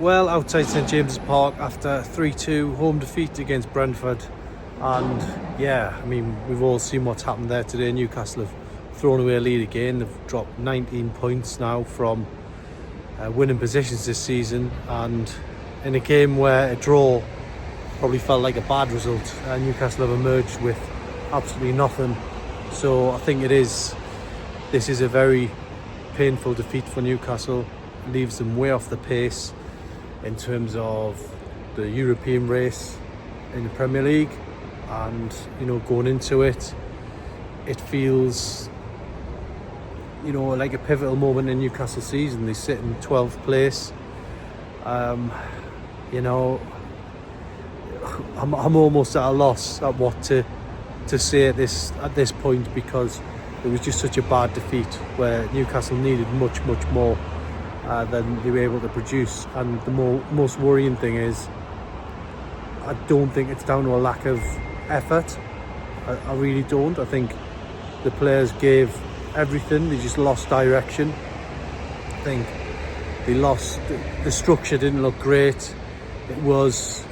Well, outside St James's Park after 3-2 home defeat against Brentford. And yeah, I mean, we've all seen what's happened there today. Newcastle have thrown away a lead again. They've dropped 19 points now from winning positions this season. And in a game where a draw probably felt like a bad result, Newcastle have emerged with absolutely nothing. So I think this is a very painful defeat for Newcastle. It leaves them way off the pace in terms of the European race in the Premier League. And going into it, it feels like a pivotal moment in Newcastle season. They sit in 12th place. I'm almost at a loss at what to say at this point, because it was just such a bad defeat where Newcastle needed much more than they were able to produce. And the most worrying thing is, I don't think it's down to a lack of effort. I really don't. I think the players gave everything. They just lost direction. I think they lost. The structure didn't look great. It was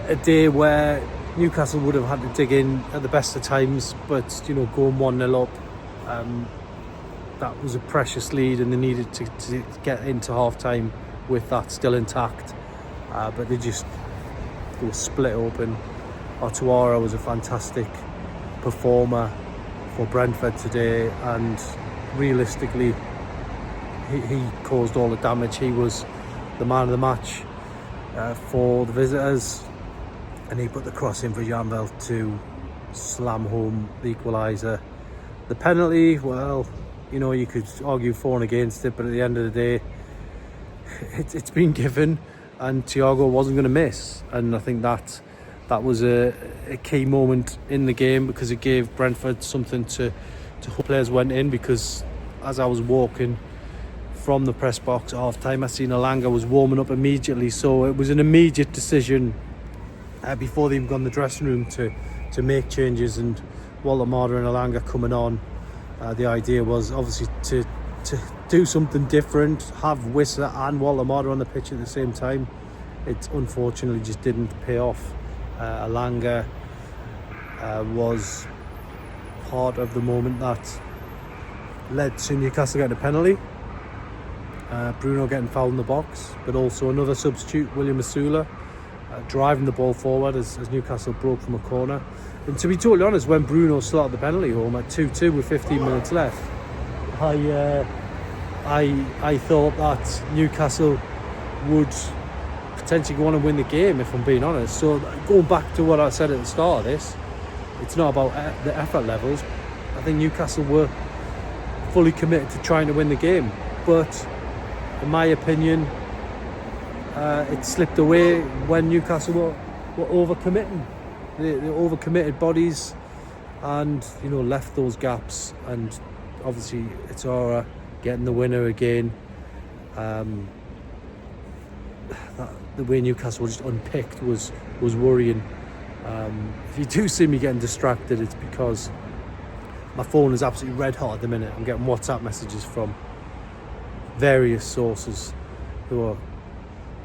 a day where Newcastle would have had to dig in at the best of times, but going 1-0 up, that was a precious lead, and they needed to get into half time with that still intact. But they were split open. Otuara was a fantastic performer for Brentford today, and realistically he caused all the damage. He was the man of the match for the visitors, and he put the cross in for Janvel to slam home the equaliser. The penalty, well, you could argue for and against it, but at the end of the day, it's been given, and Thiago wasn't going to miss. And I think that was a key moment in the game, because it gave Brentford something to hope players went in. Because as I was walking from the press box at half time, I seen Elanga was warming up immediately, so it was an immediate decision before they even got in the dressing room to make changes. And Waldemar and Elanga coming on, the idea was obviously to do something different, have Whistler and Waldemar on the pitch at the same time. It unfortunately just didn't pay off. Elanga was part of the moment that led to Newcastle getting a penalty. Bruno getting fouled in the box, but also another substitute, William Masula, driving the ball forward as Newcastle broke from a corner. And to be totally honest, when Bruno slotted the penalty home at 2-2 with 15 minutes left, I thought that Newcastle would potentially go on and win the game, if I'm being honest. So going back to what I said at the start of this, it's not about the effort levels. I think Newcastle were fully committed to trying to win the game, but in my opinion, it slipped away when Newcastle were overcommitting. They overcommitted bodies and left those gaps. And obviously it's Aura getting the winner again. The way Newcastle were just unpicked was worrying. If you do see me getting distracted, it's because my phone is absolutely red hot at the minute. I'm getting WhatsApp messages from various sources who are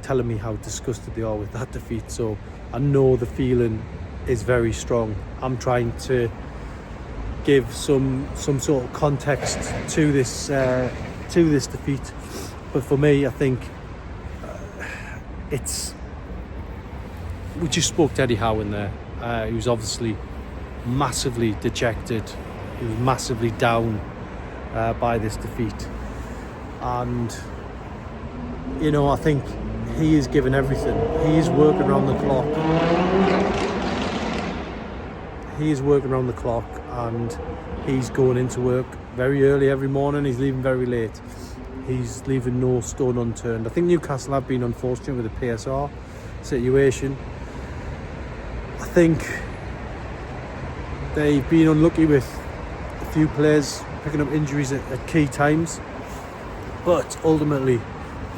telling me how disgusted they are with that defeat. So I know the feeling is very strong. I'm trying to give some sort of context to this defeat, but for me, I think we just spoke to Eddie Howe in there. He was obviously massively dejected. He was massively down by this defeat, and I think he is giving everything. He is working around the clock. And he's going into work very early every morning. He's leaving very late. He's leaving no stone unturned. I think Newcastle have been unfortunate with the PSR situation. I think they've been unlucky with a few players picking up injuries at key times. But ultimately,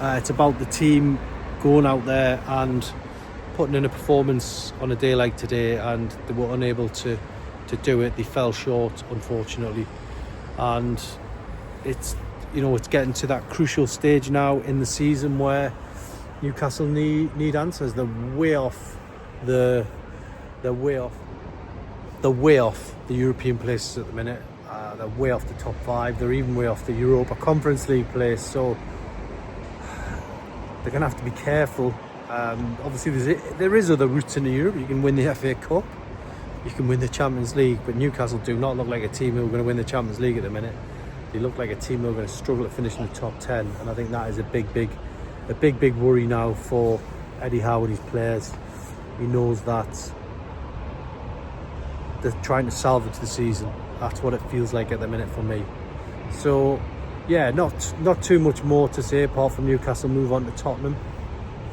it's about the team going out there and putting in a performance on a day like today, and they were unable to do it. They fell short, unfortunately, and it's it's getting to that crucial stage now in the season where Newcastle need answers. They're way off the European places at the minute. They're way off the top 5. They're even way off the Europa Conference League place. So they're going to have to be careful. Obviously, there is other routes into Europe. You can win the FA Cup, you can win the Champions League, but Newcastle do not look like a team who are going to win the Champions League at the minute. They look like a team who are going to struggle to finish in the top 10, and I think that is a big worry now for Eddie Howe and his players. He knows that they're trying to salvage the season. That's what it feels like at the minute for me. So yeah, not too much more to say apart from Newcastle move on to Tottenham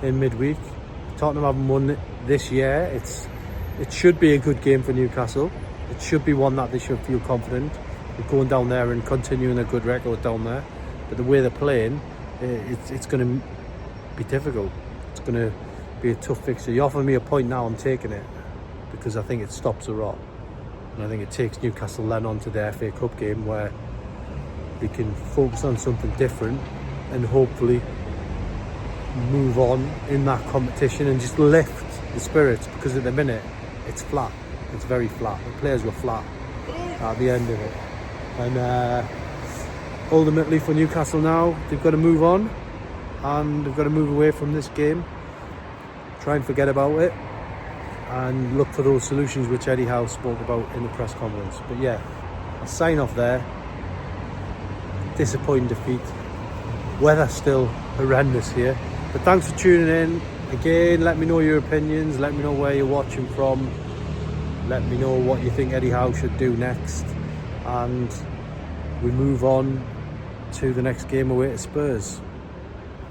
in midweek. Tottenham haven't won this year. It should be a good game for Newcastle. It should be one that they should feel confident with going down there and continuing a good record down there. But the way they're playing, it's going to be difficult. It's going to be a tough fixture. You offer me a point now, I'm taking it, because I think it stops the rot. And I think it takes Newcastle then on to the FA Cup game where they can focus on something different and hopefully move on in that competition and just lift the spirits, because at the minute it's flat. It's very flat. The players were flat at the end of it. And ultimately for Newcastle now, they've got to move on and they've got to move away from this game, try and forget about it and look for those solutions which Eddie Howe spoke about in the press conference. But yeah, I'll sign off there. Disappointing defeat. Weather still horrendous here. But thanks for tuning in. Again, let me know your opinions. Let me know where you're watching from. Let me know what you think Eddie Howe should do next. And we move on to the next game away to Spurs.